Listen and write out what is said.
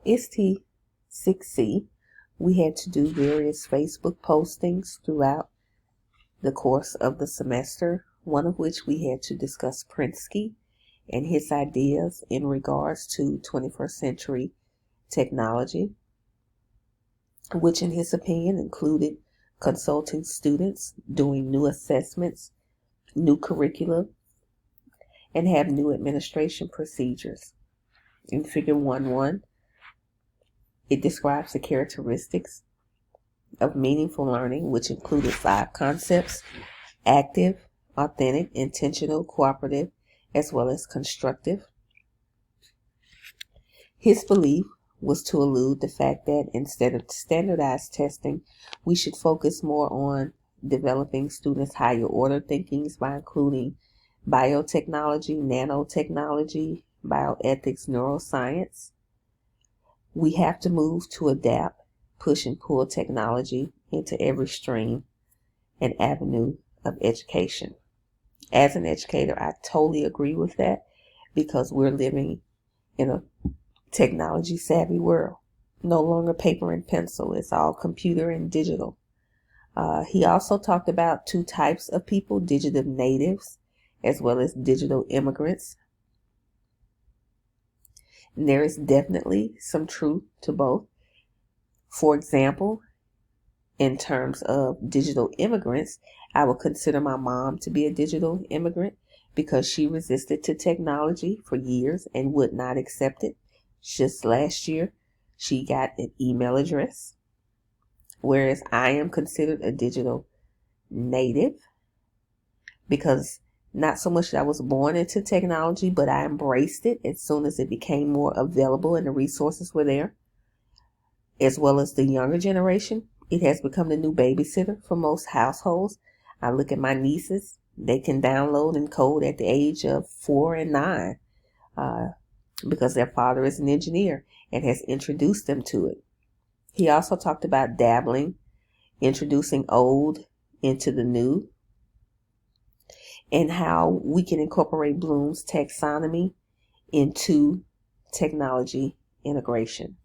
ST6C, we had to do various Facebook postings throughout the course of the semester, one of which we had to discuss Prinsky and his ideas in regards to 21st century technology, which in his opinion included consulting students, doing new assessments, new curricula, and have new administration procedures. In Figure 1.1, it describes the characteristics of meaningful learning, which included 5 concepts: active, authentic, intentional, cooperative, as well as constructive. His belief was to elude the fact that instead of standardized testing, we should focus more on developing students' higher order thinkings by including biotechnology, nanotechnology, bioethics, neuroscience. We have to move to adapt, push and pull technology into every stream and avenue of education. As an educator, I totally agree with that because we're living in a technology savvy world. No longer paper and pencil, it's all computer and digital. He also talked about 2 types of people: digital natives as well as digital immigrants. And there is definitely some truth to both. For example, in terms of digital immigrants, I would consider my mom to be a digital immigrant because she resisted to technology for years and would not accept it. Just last year, she got an email address, whereas I am considered a digital native because not so much that I was born into technology, but I embraced it as soon as it became more available and the resources were there. As well as the younger generation, it has become the new babysitter for most households. I look at my nieces, they can download and code at the age of 4 and 9 because their father is an engineer and has introduced them to it. He also talked about dabbling, introducing old into the new, and how we can incorporate Bloom's taxonomy into technology integration.